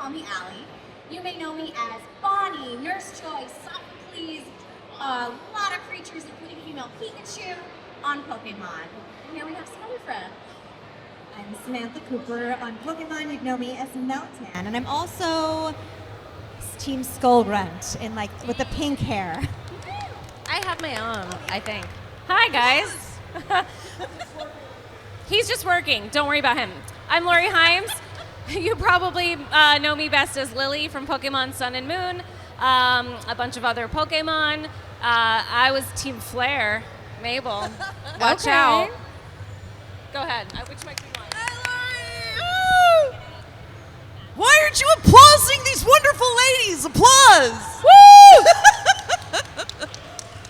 call me Allie. You may know me as Bonnie, Nurse Joy, Sophocles, a lot of creatures, including female Pikachu, on Pokemon. And here we have some other friends. I'm Samantha Cooper. On Pokemon, you'd know me as Meltan. And I'm also Team Skullgrunt in with the pink hair. I have my own, I think. Hi, guys. He's just working. Don't worry about him. I'm Laurie Hymes. You probably know me best as Lily from Pokemon Sun and Moon, a bunch of other Pokemon. I was Team Flare. Mabel, watch out. Go ahead. Which mic do you want? Why aren't you applauding these wonderful ladies? Applause! Woo!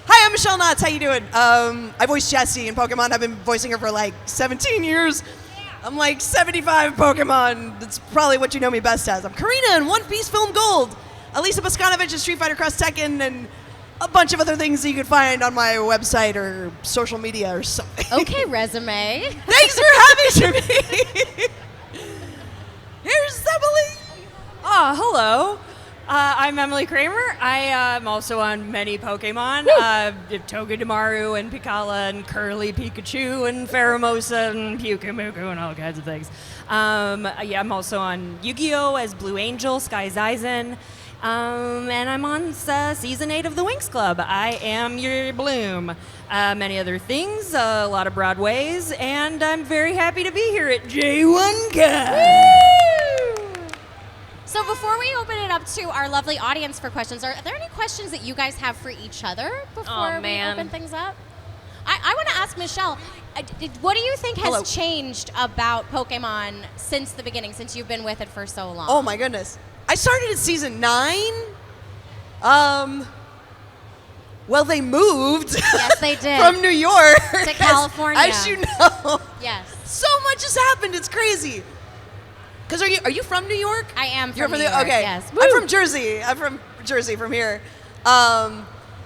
Hi, I'm Michele Knotz. How you doing? I voiced Jessie in Pokemon. I've been voicing her for 17 years. I'm 75 Pokemon. That's probably what you know me best as. I'm Karina in One Piece Film Gold. Alyson in Street Fighter Cross Tekken, and a bunch of other things that you can find on my website or social media or something. Okay, resume. Thanks for having me. Here's Emily. Hello. I'm Emily Cramer. I am also on many Pokemon. Togedemaru and Picala and Curly Pikachu and Pheromosa and Pyukumuku and all kinds of things. I'm also on Yu-Gi-Oh! As Blue Angel, Sky Zaizen. And I'm on Season 8 of the Winx Club. I am your Bloom. Many other things, a lot of Broadways, and I'm very happy to be here at J1Con. So before we open it up to our lovely audience for questions, are there any questions that you guys have for each other before we open things up? I want to ask Michele, what do you think has changed about Pokemon since the beginning, since you've been with it for so long? Oh my goodness. I started at season 9. Well, they moved. Yes, they did. From New York to California. As you know. Yes. So much has happened. It's crazy. Because are you from New York? I am You're from New York. Okay. Yes. I'm from Jersey. From here.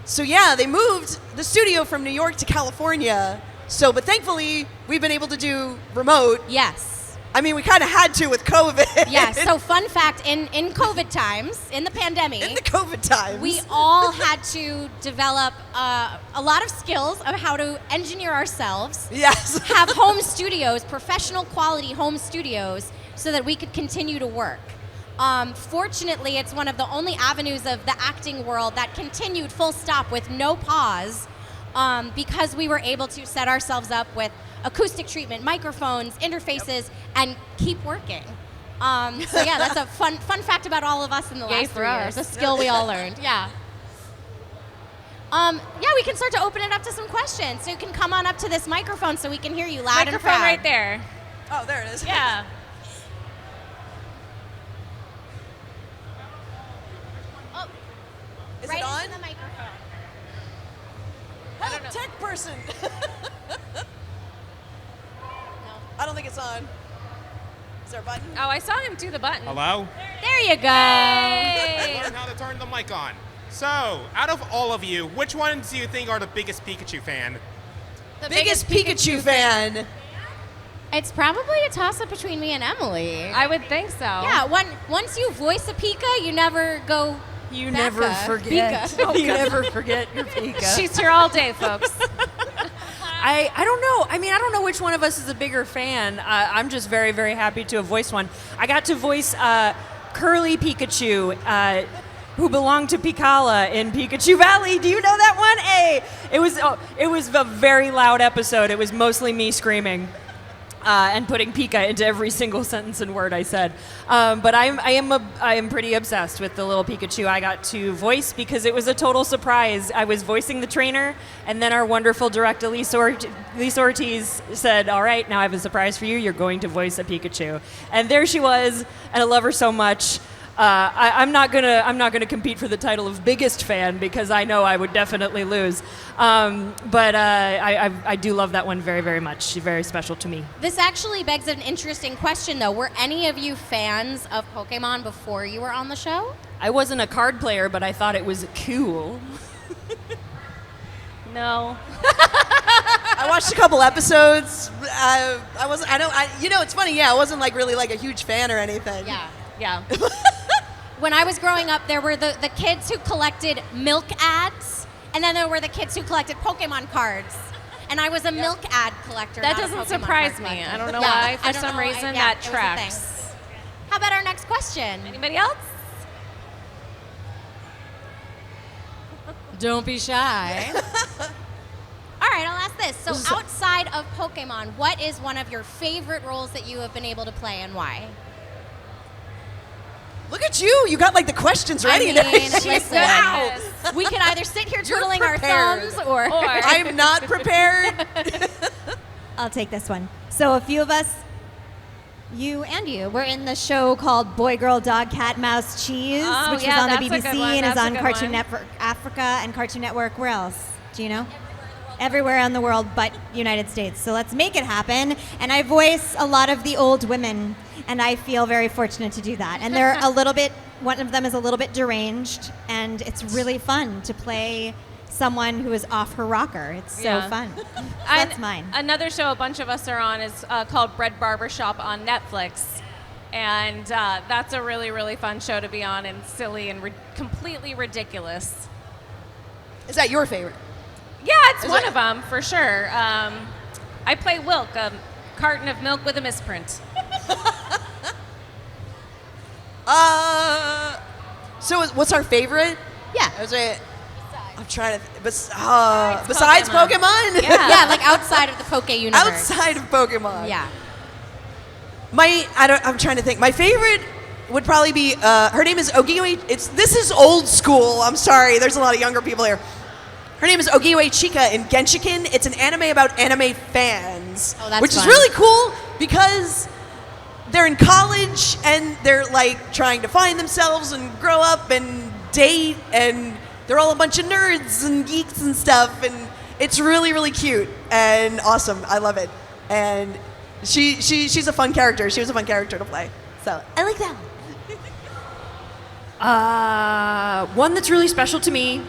So yeah, they moved the studio from New York to California. But thankfully, we've been able to do remote. Yes. I mean, we kind of had to with COVID. Yes. So fun fact, in COVID times, in the pandemic. In the COVID times. We all had to develop a lot of skills of how to engineer ourselves. Yes. Have home studios, professional quality home studios, so that we could continue to work. Fortunately, it's one of the only avenues of the acting world that continued full stop with no pause, because we were able to set ourselves up with acoustic treatment, microphones, interfaces, and keep working. So yeah, that's a fun fact about all of us in the last 3 years. A skill we all learned. Yeah. We can start to open it up to some questions. So you can come on up to this microphone so we can hear you loud and proud. Microphone right there. Oh, there it is. Yeah. Is right it on? into the microphone. Help, tech person. I don't think it's on. Is there a button? Oh, I saw him do the button. Hello? There you go. Learn how to turn the mic on. So, out of all of you, which ones do you think are the biggest Pikachu fan? The biggest Pikachu fan. It's probably a toss-up between me and Emily. I would think so. Yeah, once you voice a Pika, you never go You back never a forget. Pika. You never forget your Pika. She's here all day, folks. I don't know. I mean, I don't know which one of us is a bigger fan. I'm just very, very happy to have voiced one. I got to voice Curly Pikachu, who belonged to Picala in Pikachu Valley. Do you know that one? Hey, it was a very loud episode. It was mostly me screaming. And putting Pika into every single sentence and word I said. But I am pretty obsessed with the little Pikachu I got to voice because it was a total surprise. I was voicing the trainer, and then our wonderful director, Lisa Ortiz, said, all right, now I have a surprise for you. You're going to voice a Pikachu. And there she was, and I love her so much. I'm not gonna compete for the title of biggest fan because I know I would definitely lose. But I do love that one very, very much. She's very special to me. This actually begs an interesting question, though. Were any of you fans of Pokemon before you were on the show? I wasn't a card player, but I thought it was cool. No. I watched a couple episodes. It's funny. Yeah, I wasn't really a huge fan or anything. Yeah. when I was growing up, there were the kids who collected milk ads, and then there were the kids who collected Pokemon cards. And I was a milk ad collector. That not a doesn't Pokemon surprise card me. collector. I don't know Yeah, why. For I don't some know. reason, Yeah, that it was a thing. tracks. How about our next question? Anybody else? Don't be shy. All right, I'll ask this. So outside of Pokemon, what is one of your favorite roles that you have been able to play and why? Look at you. You got like the questions ready. I and mean, everything. listen, Wow. we could either sit here You're twiddling our prepared. thumbs or I'm not prepared. I'll take this one. So a few of us, you and you, were in the show called Boy, Girl, Dog, Cat, Mouse, Cheese, Oh, which yeah, was on the that's a good BBC one. and is That's a on good Cartoon one. Network Africa and Cartoon Network. Where else? Do you know? Everywhere in the world but United States. So let's make it happen. And I voice a lot of the old women, and I feel very fortunate to do that. And they're a little bit, one of them is a little bit deranged, and it's really fun to play someone who is off her rocker. It's so Yeah. fun. So And that's mine. Another show a bunch of us are on is called Bread Barbershop on Netflix. And that's a really, really fun show to be on, and silly and completely ridiculous. Is that your favorite? Yeah, it's one of them, for sure. I play Wilk, a carton of milk with a misprint. So what's our favorite? Yeah. I'm trying to. Besides Pokemon? yeah, like outside of the Poke universe. Outside of Pokemon. Yeah. I'm trying to think. My favorite would probably be. Her name is Ogiwe. This is old school. I'm sorry. There's a lot of younger people here. Her name is Ogiwe Chika in Genshiken. It's an anime about anime fans, Oh, that's which is fun. really cool because they're in college and they're like trying to find themselves and grow up and date, and they're all a bunch of nerds and geeks and stuff, and it's really, really cute and awesome. I love it, and she's a fun character. She was a fun character to play, so I like that. One that's really special to me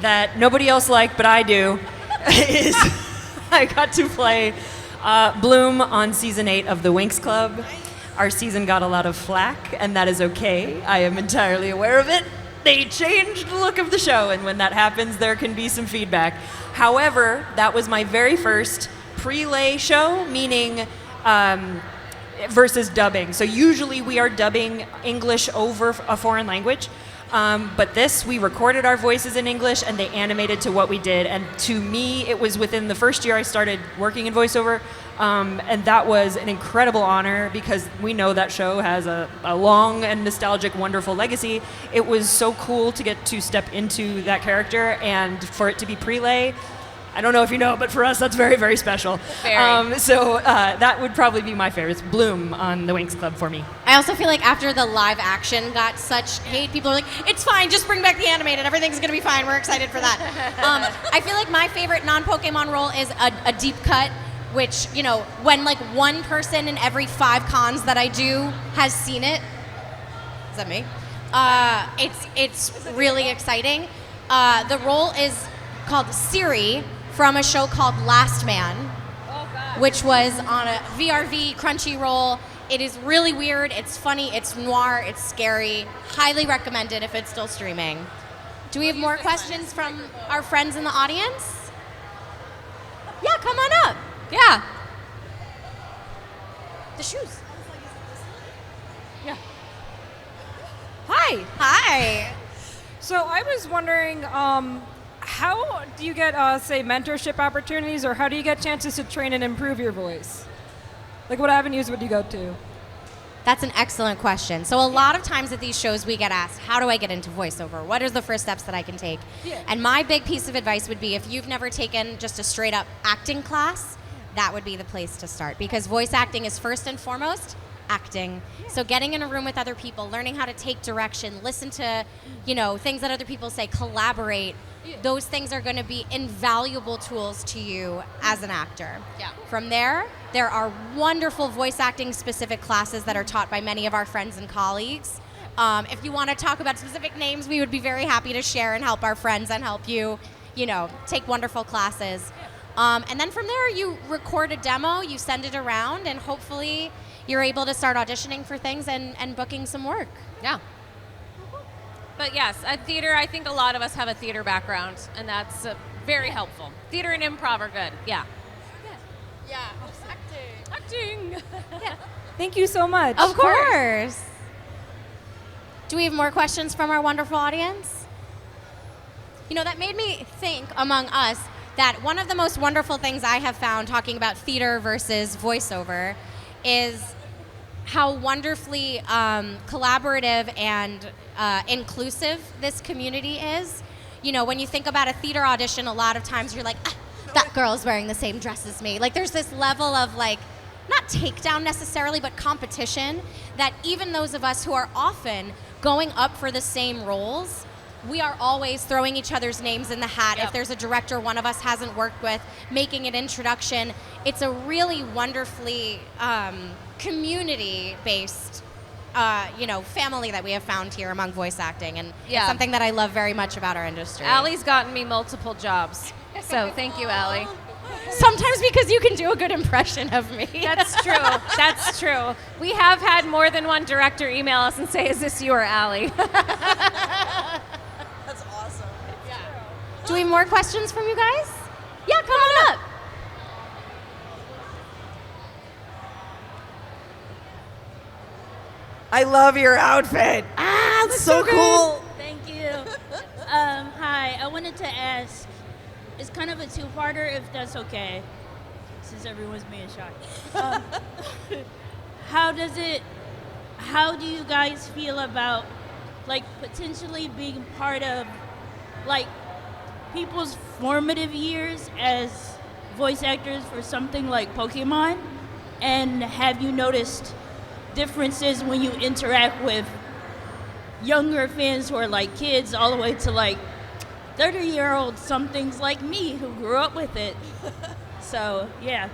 that nobody else liked, but I do, is I got to play Bloom on season 8 of the Winx Club. Our season got a lot of flack, and that is okay. I am entirely aware of it. They changed the look of the show, and when that happens, there can be some feedback. However, that was my very first prelay show, meaning versus dubbing. So usually we are dubbing English over a foreign language. But this, we recorded our voices in English and they animated to what we did. And to me, it was within the first year I started working in voiceover. And that was an incredible honor because we know that show has a long and nostalgic, wonderful legacy. It was so cool to get to step into that character and for it to be prelay. I don't know if you know, but for us, that's very, very special. Very. So that would probably be my favorite. It's Bloom on the Winx Club for me. I also feel like after the live action got such hate, people are like, it's fine, just bring back the animated. Everything's going to be fine. We're excited for that. I feel like my favorite non-Pokemon role is a deep cut, which, you know, when like one person in every 5 cons that I do has seen it. Is that me? It's really exciting. The role is called Siri from a show called Last Man, which was on a VRV Crunchyroll. It is really weird, it's funny, it's noir, it's scary. Highly recommended if it's still streaming. Do we have more questions from our friends in the audience? Yeah, come on up. Yeah. The shoes. Yeah. Hi. Hi. So I was wondering, how do you get, say, mentorship opportunities, or how do you get chances to train and improve your voice? Like, what avenues would you go to? That's an excellent question. So a lot of times at these shows we get asked, how do I get into voiceover? What are the first steps that I can take? Yeah. And my big piece of advice would be if you've never taken just a straight up acting class, that would be the place to start because voice acting is first and foremost acting. So getting in a room with other people, learning how to take direction, listen to, you know, things that other people say, collaborate. Those things are going to be invaluable tools to you as an actor. Yeah. From there are wonderful voice acting specific classes that are taught by many of our friends and colleagues. If you want to talk about specific names, we would be very happy to share and help our friends and help you, you know, take wonderful classes. And then from there, you record a demo, you send it around, and hopefully you're able to start auditioning for things and booking some work. Yeah. But yes, at theater, I think a lot of us have a theater background, and that's very helpful. Theater and improv are good. Yeah. Yeah. Acting. Thank you so much. Of course. Do we have more questions from our wonderful audience? You know, that made me think among us that one of the most wonderful things I have found talking about theater versus voiceover is how wonderfully collaborative and inclusive this community is. You know, when you think about a theater audition, a lot of times you're like, that girl's wearing the same dress as me. Like, there's this level of, like, not takedown necessarily, but competition that even those of us who are often going up for the same roles, we are always throwing each other's names in the hat. If there's a director one of us hasn't worked with, making an introduction. It's a really wonderfully community-based family that we have found here among voice acting, and it's something that I love very much about our industry. Allie's gotten me multiple jobs, so thank you, Allie. Sometimes because you can do a good impression of me. That's true. That's true. We have had more than one director email us and say, "Is this you or Allie?" That's awesome. Do we have more questions from you guys? Yeah, come on up. I love your outfit. It's so cool. Thank you. Hi, I wanted to ask, it's kind of a two-parter if that's okay, since everyone's being shy. How do you guys feel about, like, potentially being part of, like, people's formative years as voice actors for something like Pokemon? And have you noticed differences when you interact with younger fans who are like kids all the way to like 30-year-old somethings like me who grew up with it? So, yeah.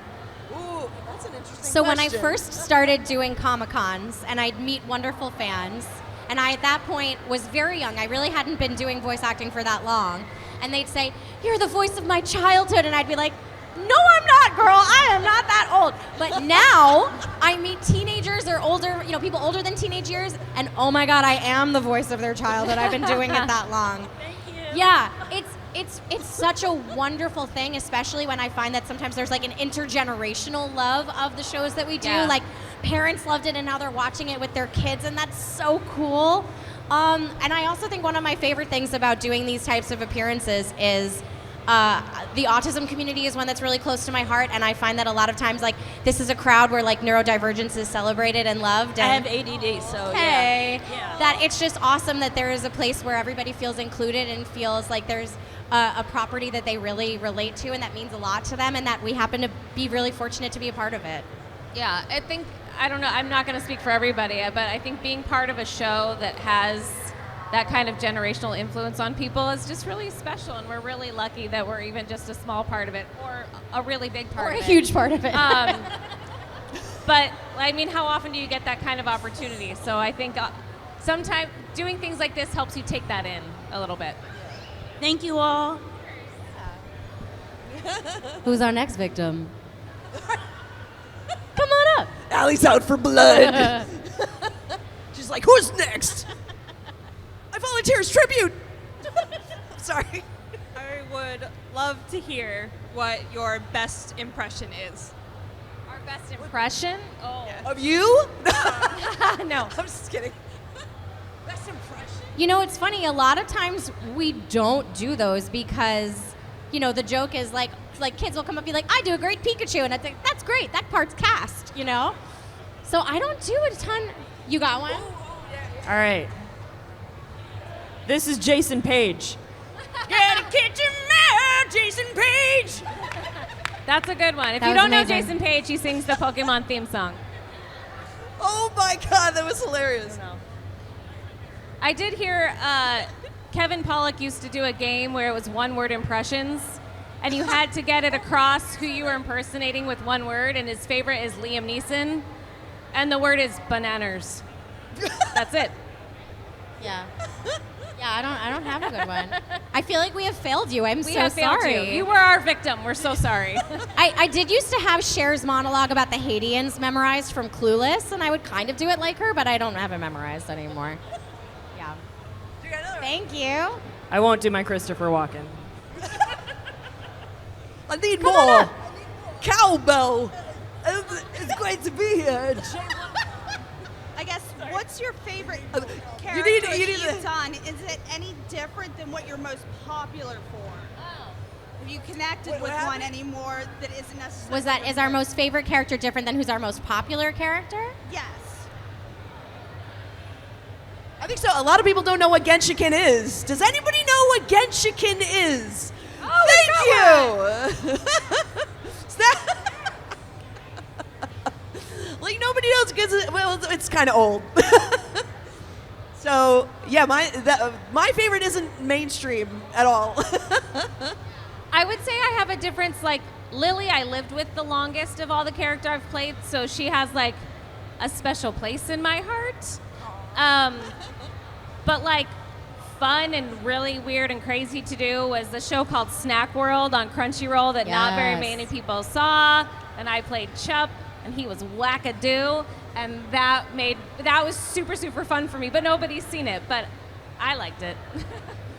Ooh, that's an interesting So when I question. first started doing Comic-Cons and I'd meet wonderful fans, and I at that point was very young, I really hadn't been doing voice acting for that long, and they'd say, "You're the voice of my childhood," and I'd be like, "No, I'm not, girl. I am not that old." But now I meet teenagers or older, people older than teenage years, and oh my God, I am the voice of their childhood. I've been doing it that long. Thank you. Yeah, it's such a wonderful thing, especially when I find that sometimes there's like an intergenerational love of the shows that we do. Yeah. Like parents loved it and now they're watching it with their kids, and that's so cool. And I also think one of my favorite things about doing these types of appearances is the autism community is one that's really close to my heart, and I find that a lot of times, like, this is a crowd where, like, neurodivergence is celebrated and loved. I And have ADD, so hey, yeah. that it's just awesome that there is a place where everybody feels included and feels like there's a property that they really relate to, and that means a lot to them, and that we happen to be really fortunate to be a part of it. Yeah, I don't know, I'm not going to speak for everybody, but I think being part of a show that has that kind of generational influence on people is just really special, and we're really lucky that we're even just a small part of it, or a really big part Or of a it. huge part of it. But, I mean, how often do you get that kind of opportunity? So I think sometimes doing things like this helps you take that in a little bit. Thank you all. Who's our next victim? Come on up. Allie's out for blood. She's like, who's next? I volunteer as tribute. Sorry. I would love to hear what your best impression is. Our best impression? Oh. Of you? No. I'm just kidding. Best impression. You know, it's funny, a lot of times we don't do those because, the joke is like kids will come up and be like, "I do a great Pikachu," and I think, that's great, that part's cast, So I don't do a ton. You got one? All right. This is Jason Page. Gotta catch him now, Jason Page. That's a good one. If That you was don't know amazing. Jason Page, he sings the Pokemon theme song. Oh my God, that was hilarious. I did hear Kevin Pollak used to do a game where it was one-word impressions, and you had to get it across who you were impersonating with one word, and his favorite is Liam Neeson, and the word is bananas. That's it. Yeah. Yeah, I don't have a good one. I feel like we have failed you. I'm We so have failed sorry. you. You were our victim. We're so sorry. I did used to have Cher's monologue about the Haitians memorized from Clueless, and I would kind of do it like her, but I don't have it memorized anymore. Yeah. You got another Thank you. I won't do my Christopher Walken. I need more cowbell. It's great to be here. I guess, what's your favorite character you need that you've to- done? Is it any different than what you're most popular for? Have you connected with one anymore that isn't necessarily... Is our most favorite character different than who's our most popular character? Yes. I think so. A lot of people don't know what Genshiken is. Does anybody know what Genshiken is? Oh, thank you. Like nobody else gets it. Well, it's kind of old. So yeah, my favorite isn't mainstream at all. I would say I have a difference. Like Lily, I lived with the longest of all the character I've played, so she has like a special place in my heart. But like fun and really weird and crazy to do was the show called Snack World on Crunchyroll that not very Yes. many people saw, and I played Chup, and he was wackadoo, and that was super, super fun for me, but nobody's seen it, but I liked it.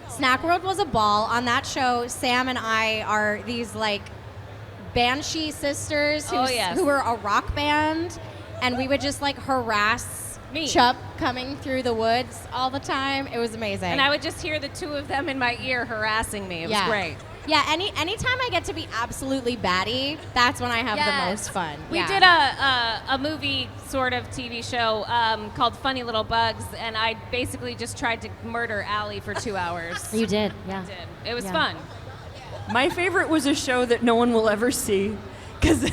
Snack World was a ball. On that show, Sam and I are these like Banshee sisters Oh, yes. who were a rock band, and we would just like harass Me. Chup coming through the woods all the time. It was amazing. And I would just hear the two of them in my ear harassing me. It was great. Yeah, anytime I get to be absolutely batty, that's when I have the Yes. most fun. We Yeah. did a movie sort of TV show called Funny Little Bugs, and I basically just tried to murder Allie for 2 hours. You did, yeah. It was Yeah. fun. My favorite was a show that no one will ever see because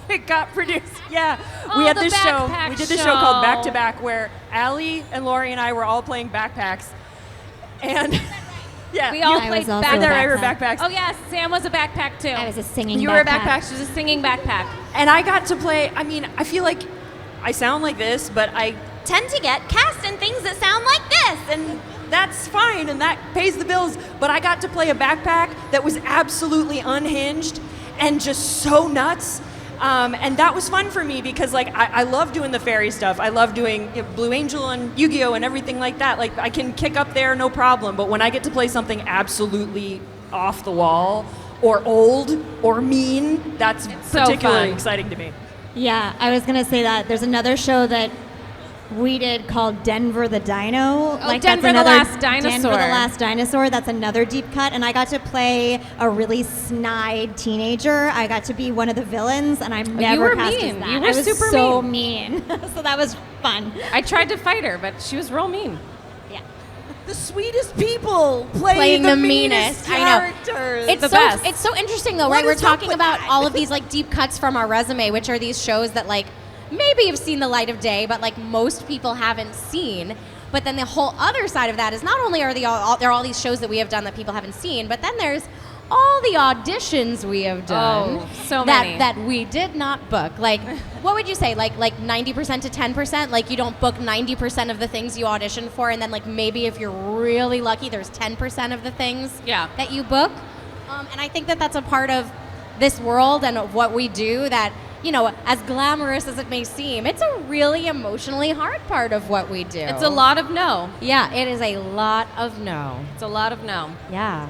it got produced. Yeah, we Oh, had the this show. backpack We did this show called Back to show. Back where Allie and Laurie and I were all playing backpacks, and yeah, We all I played was also backpack. a there were backpack. backpacks. Oh yes, Sam was a backpack too. I was a singing You backpack. were a backpack. She was a singing backpack. And I got to play. I mean, I feel like I sound like this, but I tend to get cast in things that sound like this, and that's fine, and that pays the bills. But I got to play a backpack that was absolutely unhinged and just so nuts. And that was fun for me because, like, I love doing the fairy stuff. I love doing Blue Angel and Yu-Gi-Oh! And everything like that. Like, I can kick up there, no problem. But when I get to play something absolutely off the wall or old or mean, that's so particularly fun. exciting to me. Yeah, I was gonna say that. There's another show that we did called Denver the Dino. Denver the that's Last Dinosaur. Denver the Last Dinosaur. That's another deep cut. And I got to play a really snide teenager. I got to be one of the villains, and I'm never were cast mean. as that. You were I was super so mean. So that was fun. I tried to fight her, but she was real mean. The sweetest people playing the meanest meanest. I know. characters. It's the so best. it's so interesting though, What right? We're is up talking with about that? all of these like deep cuts from our resume, which are these shows that like maybe have seen the light of day, but like most people haven't seen. But then the whole other side of that is not only are there are all these shows that we have done that people haven't seen, but then there's all the auditions we have done Oh, so many. that we did not book. Like, what would you say? Like 90% to 10%? Like you don't book 90% of the things you audition for, and then like maybe if you're really lucky, there's 10% of the things that you book. And I think that that's a part of this world and of what we do that, you know, as glamorous as it may seem, it's a really emotionally hard part of what we do. It's a lot of no. Yeah, it is a lot of no. It's a lot of no. Yeah.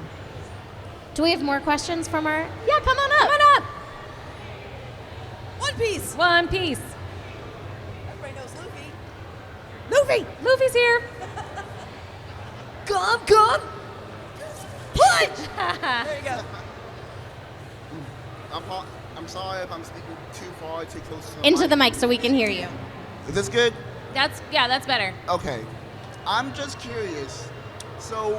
Do we have more questions from our... Yeah, come on up. Come on up. One Piece. One Piece. Everybody knows Luffy. Luffy's here. Come. Punch! There you go. I'm sorry if I'm speaking too far, too close to Into the mic so we can hear you. Is this good? That's better. Okay. I'm just curious. So,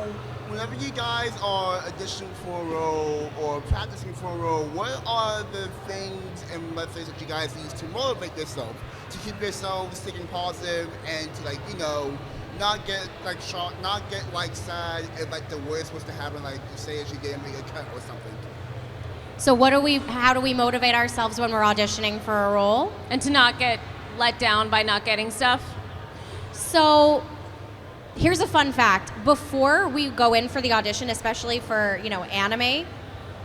whenever you guys are auditioning for a role or practicing for a role, what are the things and methods that you guys use to motivate yourself, to keep yourself sticking positive and to, like, you know, not get like shocked, not get like sad if like the worst was to happen, like say as you get a cut or something. So how do we motivate ourselves when we're auditioning for a role? And to not get let down by not getting stuff. So here's a fun fact. Before we go in for the audition, especially for, you know, anime,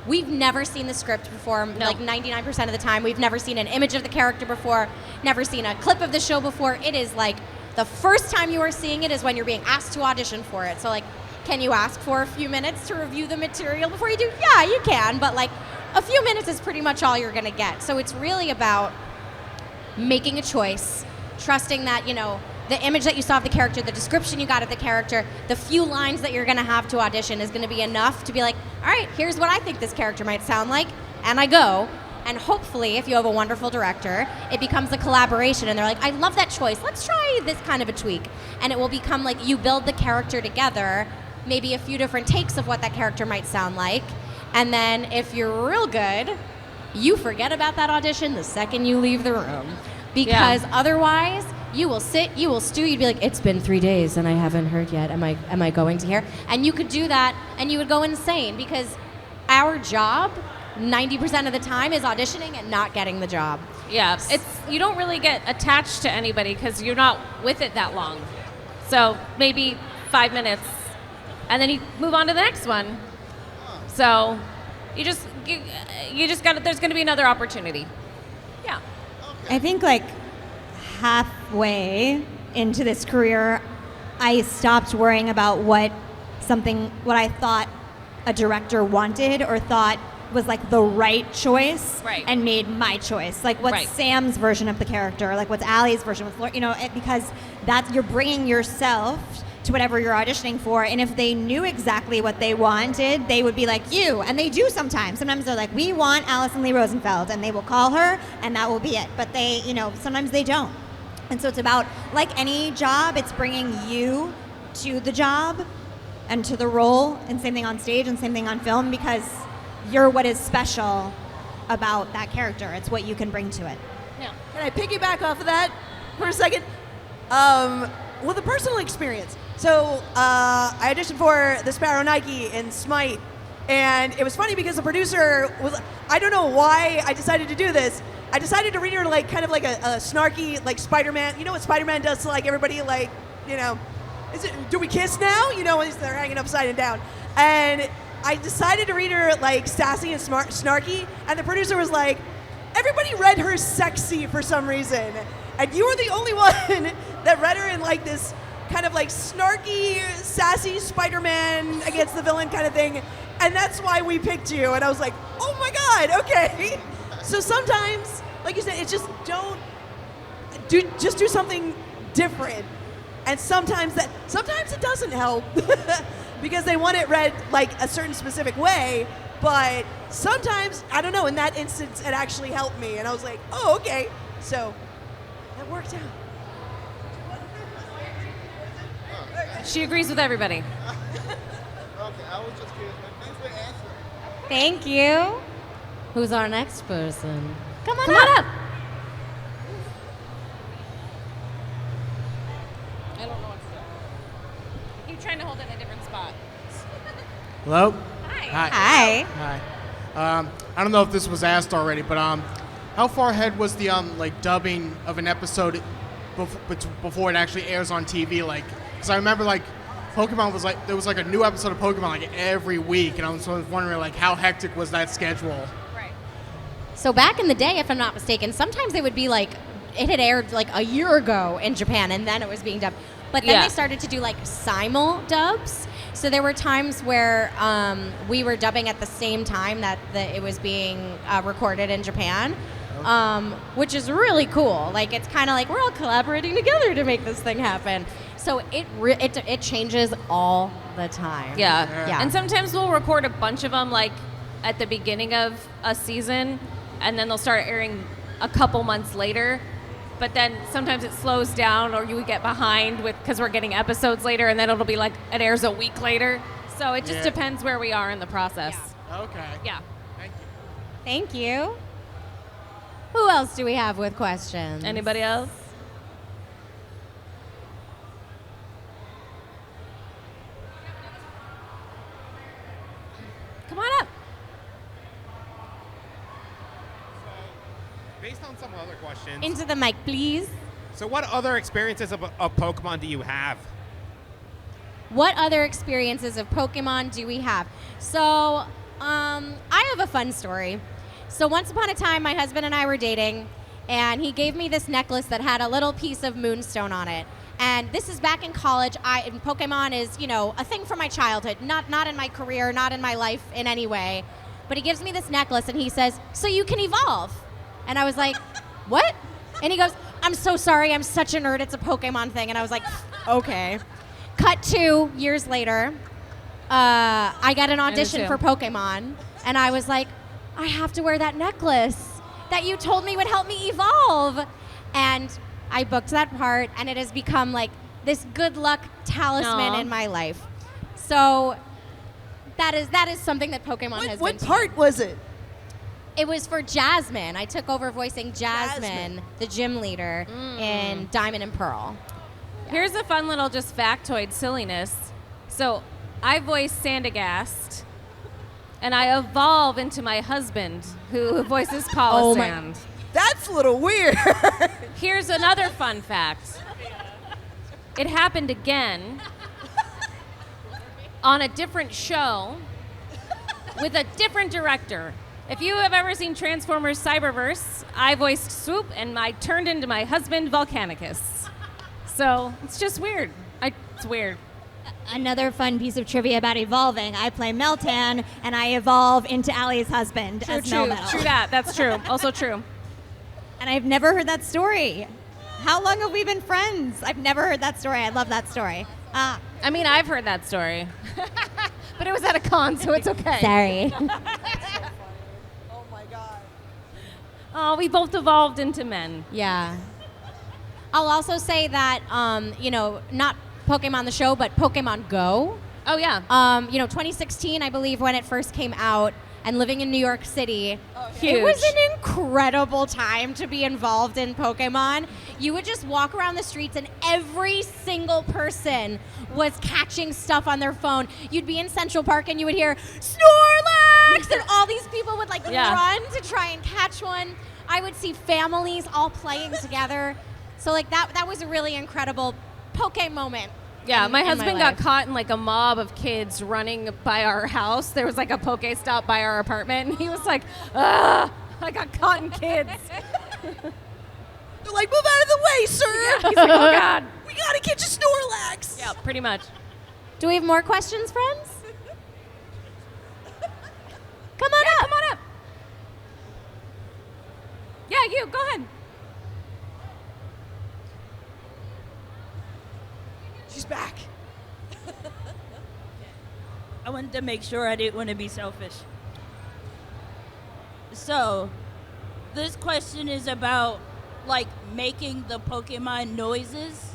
we've never seen the script before. No. Like 99% of the time, we've never seen an image of the character before, never seen a clip of the show before. It is like the first time you are seeing it is when you're being asked to audition for it. So like Can you ask for a few minutes to review the material before you do? Yeah, you can, but like a few minutes is pretty much all you're gonna get. So it's really about making a choice, trusting that, you know, the image that you saw of the character, the description you got of the character, the few lines that you're gonna have to audition is gonna be enough to be like, all right, here's what I think this character might sound like, and I go. And hopefully, if you have a wonderful director, it becomes a collaboration, and they're like, I love that choice, let's try this kind of a tweak. And it will become like you build the character together, maybe a few different takes of what that character might sound like, and then if you're real good, you forget about that audition the second you leave the room. Because otherwise, you will sit, you will stew, you'd be like, it's been 3 days and I haven't heard yet, am I going to hear? And you could do that and you would go insane, because our job 90% of the time is auditioning and not getting the job. Yeah, you don't really get attached to anybody because you're not with it that long. So maybe 5 minutes, and then you move on to the next one. So you just got to, there's going to be another opportunity. Yeah. I think like halfway into this career, I stopped worrying about what I thought a director wanted or thought was like the right choice, and made my choice. Like what's Sam's version of the character, like what's Allie's version with Laurie, you know, because that's, you're bringing yourself to whatever you're auditioning for. And if they knew exactly what they wanted, they would be like you, and they do sometimes. Sometimes they're like, we want Alyson Leigh Rosenfeld, and they will call her, and that will be it. But they, you know, sometimes they don't. And so it's about, like any job, it's bringing you to the job and to the role, and same thing on stage and same thing on film, because you're what is special about that character. It's what you can bring to it. Yeah. Can I piggyback off of that for a second? Well, the personal experience. So I auditioned for the Sparrow Nike in Smite, and it was funny because the producer was, I don't know why I decided to do this. I decided to read her like kind of like a snarky, like Spider-Man. You know what Spider-Man does to like everybody, like, you know, do we kiss now? You know, when they're hanging upside and down. And I decided to read her like sassy and snarky, and the producer was like, everybody read her sexy for some reason, and you were the only one that read her in like this kind of like snarky, sassy Spider-Man against the villain kind of thing, and that's why we picked you. And I was like, oh my God, okay. So sometimes, like you said, it's just just do something different, and sometimes it doesn't help. Because they want it read like a certain specific way, but sometimes, I don't know, in that instance, it actually helped me, and I was like, oh, okay. So that worked out. She agrees with everybody. Okay, I was just curious, but thanks for answering. Thank you. Who's our next person? Come on up. I don't know what's there. Keep trying to hold it in a different spot. Hello? Hi. Hi. I don't know if this was asked already, but how far ahead was the like dubbing of an episode before it actually airs on TV? Like, because I remember like Pokemon was like, there was like a new episode of Pokemon like every week, and I was wondering like how hectic was that schedule? Right. So back in the day, if I'm not mistaken, sometimes it would be like it had aired like a year ago in Japan, and then it was being dubbed. But then they started to do like simul dubs. So there were times where we were dubbing at the same time that it was being recorded in Japan, which is really cool. Like it's kind of like we're all collaborating together to make this thing happen. So it changes all the time. Yeah. And sometimes we'll record a bunch of them like at the beginning of a season, and then they'll start airing a couple months later. But then sometimes it slows down, or you get behind because we're getting episodes later, and then it'll be like it airs a week later. So it just depends where we are in the process. Yeah. Okay. Yeah. Thank you. Thank you. Who else do we have with questions? Anybody else? Come on up. Based on some other questions. Into the mic, please. So what other experiences of Pokemon do you have? What other experiences of Pokemon do we have? So I have a fun story. So once upon a time, my husband and I were dating, and he gave me this necklace that had a little piece of moonstone on it. And this is back in college. And Pokemon is, a thing from my childhood. Not in my career, not in my life in any way. But he gives me this necklace and he says, "So you can evolve." And I was like, "What?" And he goes, "I'm so sorry. I'm such a nerd. It's a Pokemon thing." And I was like, "Okay." Cut 2 years later, I got an audition for Pokemon. And I was like, "I have to wear that necklace that you told me would help me evolve." And I booked that part, and it has become like this good luck talisman in my life. So that is something that Pokemon has been. What part was it? It was for Jasmine. I took over voicing Jasmine. The gym leader in Diamond and Pearl. Here's a fun little just factoid silliness. So I voice Sandagast, and I evolve into my husband, who voices Polisand. That's a little weird. Here's another fun fact. It happened again on a different show with a different director. If you have ever seen Transformers Cyberverse, I voiced Swoop, and I turned into my husband, Volcanicus. So it's just weird. It's weird. Another fun piece of trivia about evolving. I play Meltan, and I evolve into Allie's husband as Melmetal. True that. That's true. Also true. And I've never heard that story. How long have we been friends? I've never heard that story. I love that story. I mean, I've heard that story. But it was at a con, so it's okay. Sorry. Oh my God. Oh, we both evolved into men. Yeah. I'll also say that, not Pokemon the show, but Pokemon Go. Oh, yeah. 2016, I believe, when it first came out, and living in New York City, Huge. it was an incredible time to be involved in Pokemon. You would just walk around the streets, and every single person was catching stuff on their phone. You'd be in Central Park, and you would hear Snorlax, and all these people would run to try and catch one. I would see families all playing together. So that was a really incredible Poke moment. Yeah, my in husband life. got caught in a mob of kids running by our house. There was a Poke stop by our apartment, and he was like, "Ugh, I got caught in kids." They're like, "Move out of the way, sir." Yeah, he's like, "Oh God, we gotta get you Snorlax." Yeah, pretty much. Do we have more questions, friends? Come on up. Come on up. Yeah, you go ahead. She's back. I wanted to make sure I didn't want to be selfish. So, this question is about making the Pokemon noises.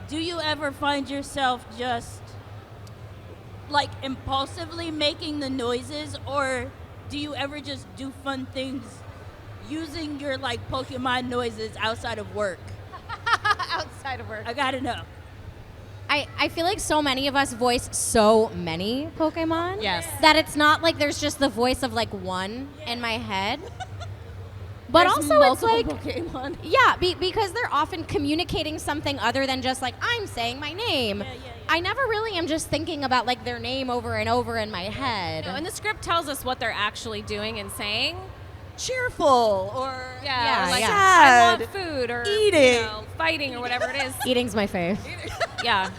Do you ever find yourself just impulsively making the noises, or do you ever just do fun things using your Pokemon noises outside of work? Outside of work. I gotta know. I feel like so many of us voice so many Pokemon. Yes. That it's not like there's just the voice of one in my head. But There's also it's multiple Pokemon. Yeah, because they're often communicating something other than just I'm saying my name. I never really am just thinking about their name over and over in my head. No, and the script tells us what they're actually doing and saying. Cheerful or Yeah, I sad. want food or Eating. Fighting or whatever it is. Eating's my fave. Yeah.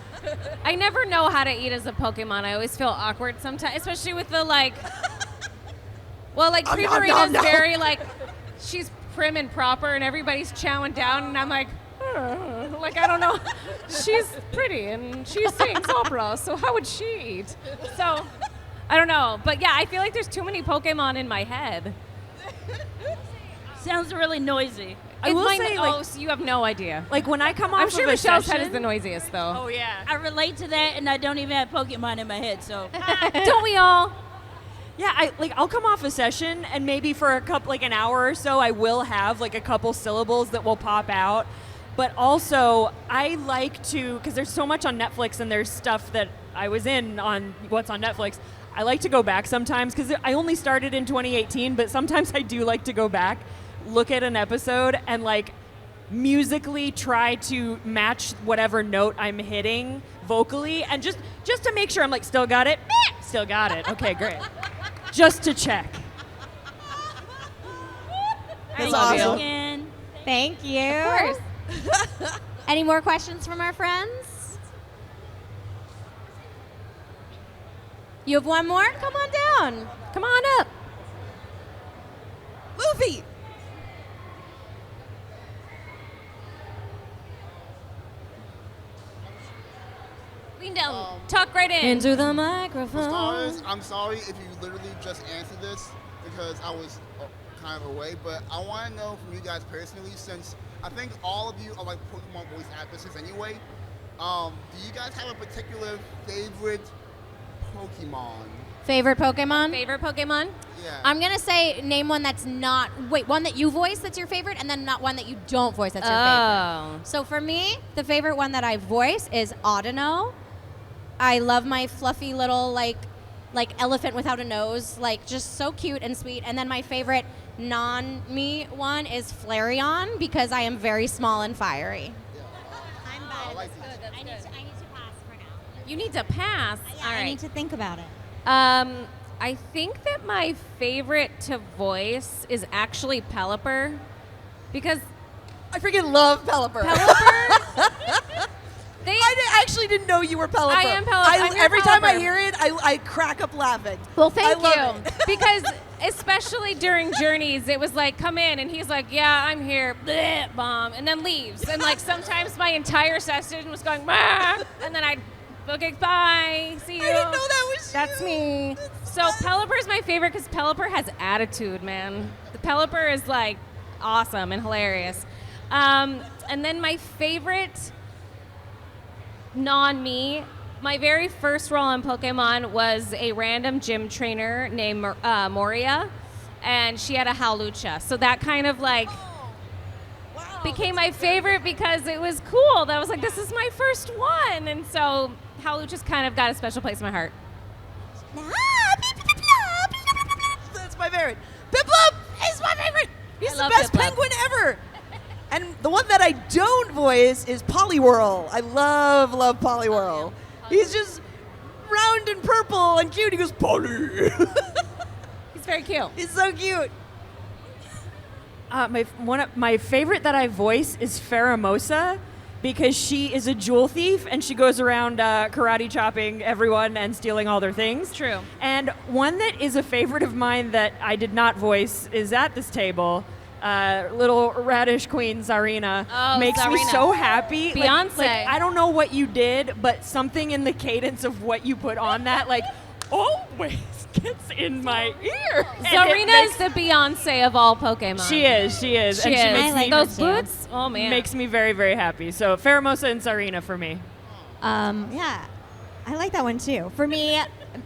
I never know how to eat as a Pokemon. I always feel awkward sometimes, especially with the Cramer is very she's prim and proper and everybody's chowing down and I'm I don't know. She's pretty and she sings opera, so how would she eat? So I don't know. But yeah, I feel like there's too many Pokemon in my head. Sounds really noisy. I will say, so you have no idea. when I come off I'm sure of a Michelle's session, head is the noisiest, though. Oh yeah. I relate to that, and I don't even have Pokemon in my head, so. Don't we all? Yeah, I'll come off a session and maybe for an hour or so I will have a couple syllables that will pop out. But also I like to, because there's so much on Netflix and there's stuff that I was in on what's on Netflix. I like to go back sometimes because I only started in 2018, but sometimes I do like to go back, look at an episode and musically try to match whatever note I'm hitting vocally and just to make sure I'm still got it. Still got it. Okay, great. Just to check. That's Thank you awesome. again. Thank you. Of course. Any more questions from our friends? You have one more? Come on down. Come on up. Luffy. Lean down. Talk right in. Into the For microphone. starters, I'm sorry if you literally just answered this because I was kind of away, but I want to know from you guys personally, since I think all of you are like Pokemon voice actresses anyway, do you guys have a particular favorite Pokemon? Favorite Pokemon? Favorite Pokemon? Yeah. I'm going to say name one that's not, one that you voice that's your favorite, and then not one that you don't voice that's your favorite. So for me, the favorite one that I voice is Audino. I love my fluffy little like elephant without a nose, like just so cute and sweet. And then my favorite non-me one is Flareon because I am very small and fiery. I'm bad. like That's good. I need to pass for now. You need to pass. Yeah, All I right. need to think about it. I think that my favorite to voice is actually Pelipper because I freaking love Pelipper. I actually didn't know you were Pelipper. I am Pelipper. I'm your Every time I Pelipper. hear it, I crack up laughing. Well, thank I love you. it. because especially during Journeys, it was like, come in, and he's like, yeah, I'm here, bleh, bomb, and then leaves. And like sometimes my entire session was going, bah, and then I'd, okay, bye, see you. I didn't know that was That's you. me. So Pelipper is my favorite because Pelipper has attitude, man. The Pelipper is like awesome and hilarious. And then my favorite non-me, my very first role on Pokemon was a random gym trainer named Moria, and she had a Hawlucha. So that kind of like became my favorite because it was cool. That was like, this is my first one. And so Hawlucha's kind of got a special place in my heart. That's my favorite. Piplup is my favorite. He's the love best Piplup. penguin ever. And the one that I don't voice is Poliwhirl. I love Poliwhirl. He's just round and purple and cute. He goes, Polly. He's very cute. He's so cute. One of my favorite that I voice is Pheromosa because she is a jewel thief and she goes around karate chopping everyone and stealing all their things. True. And one that is a favorite of mine that I did not voice is at this table. Little radish queen Zarina makes me Zarina. so happy. Beyonce. Like, I don't know what you did, but something in the cadence of what you put on that, like, always gets in my ear. And it Zarina makes- is the Beyonce of all Pokemon. She is. She and is. She makes me, Those boots, oh man. makes me very, very happy. So Pheromosa and Zarina for me. Yeah, I like that one too. For me,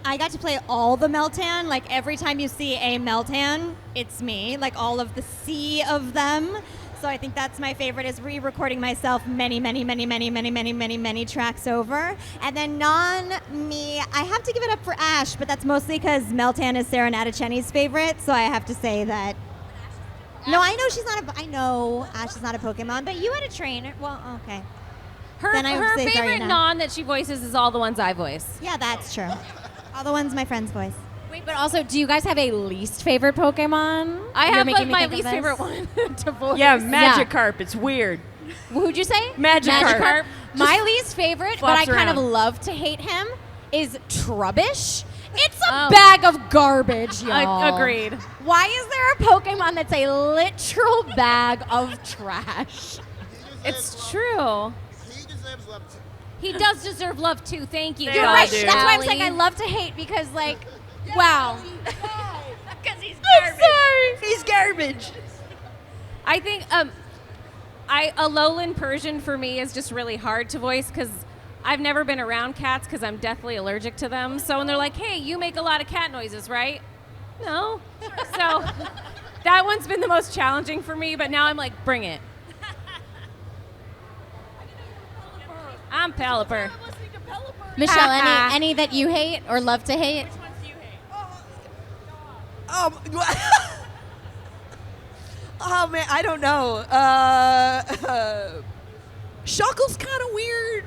I got to play all the Meltan. Like every time you see a Meltan, it's me. Like all of the sea of them. So I think that's my favorite is re-recording myself many tracks over. And then non-me, I have to give it up for Ash, but that's mostly because Meltan is Sarah Natacheni's favorite. So I have to say that. No, I know she's not a. I know Ash is not a Pokemon, but you had a trainer. Well, okay. Her, Then I would her say favorite Zarina. non that she voices is all the ones I voice. Yeah, that's true. All the ones my friends voice. Wait, but also, do you guys have a least favorite Pokemon? I You're have making me my think of least this? favorite one to voice. Yeah, Magikarp. It's weird. Who'd you say? Magikarp. My least favorite, but I flops kind of around. love to hate him, is Trubbish. It's a bag of garbage, y'all. Agreed. Why is there a Pokemon that's a literal bag of trash? It's true. He deserves love too. He does deserve love too. Thank you. They You're all right. do. That's why I'm Allie. saying I love to hate because, like, wow. Because he's I'm sorry. He's garbage. I think a lowland Persian for me is just really hard to voice because I've never been around cats because I'm deathly allergic to them. So when they're like, hey, you make a lot of cat noises, right? No. So that one's been the most challenging for me, but now I'm like, bring it. I'm Pelipper. Michelle, any that you hate or love to hate? Oh man, I don't know. Shuckle's kind of weird.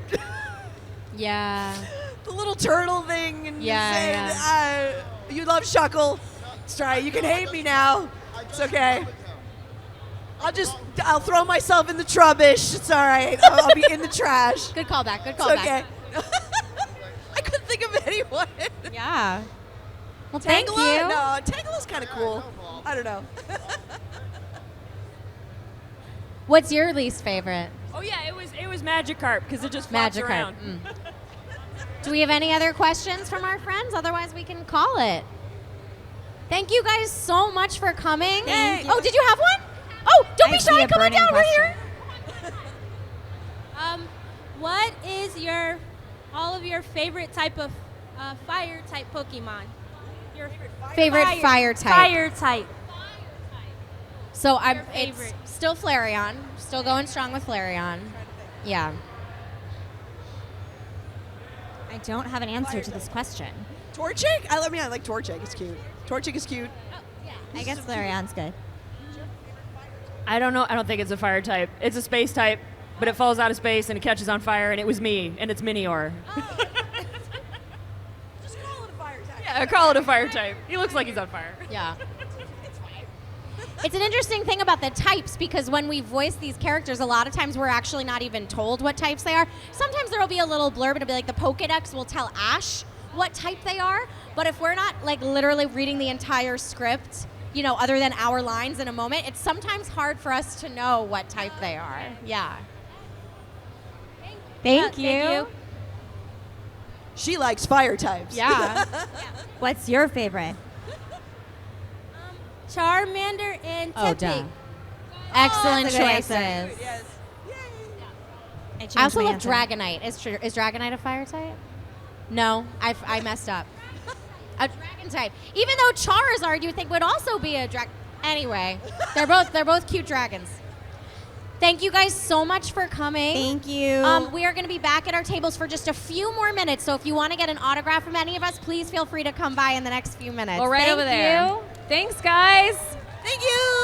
Yeah. The little turtle thing. And Yeah, you love Shuckle. It's right. You can hate me now. It's okay. I'll throw myself in the trubbish. It's all right. I'll be in the trash. Good callback. Good It's callback. okay. I couldn't think of anyone. Yeah. Well, thank you. No, Tangela's kind of cool. I don't know. What's your least favorite? Oh yeah, it was Magikarp because it just flops Magikarp. around. Do we have any other questions from our friends? Otherwise, we can call it. Thank you guys so much for coming. Thank you. Oh, did you have one? Oh, don't I be see shy. a Come on burning down. We're here. What is all of your favorite type of fire type Pokemon? Your Favorite fire type. Fire type. So Your it's favorite. still Flareon. Still going strong with Flareon. Yeah. I don't have an answer to this question. Torchic? I like Torchic. It's cute. Torchic is cute. I guess Flareon's good. I don't know. I don't think it's a fire type. It's a space type, but it falls out of space and it catches on fire, and it was me, and it's Minior. Just call it a fire type. Yeah, call it a fire type. He looks like he's on fire. Yeah. It's an interesting thing about the types because when we voice these characters, a lot of times we're actually not even told what types they are. Sometimes there will be a little blurb and it'll be like the Pokedex will tell Ash what type they are. But if we're not like literally reading the entire script, other than our lines in a moment, it's sometimes hard for us to know what type they are. Yeah. Thank you. She likes fire types. Yeah. What's your favorite? Charmander and Oh, Tepig. duh. Excellent that's a good choices. answer. Yes. I also my love answer. Dragonite. Is Dragonite a fire type? No, I messed up. A dragon type. Even though Charizard you would think would also be a dragon. Anyway, they're both cute dragons. Thank you guys so much for coming. Thank you. We are going to be back at our tables for just a few more minutes. So if you want to get an autograph from any of us, please feel free to come by in the next few minutes. Well, right Thank over there. you. Thanks, guys. Thank you.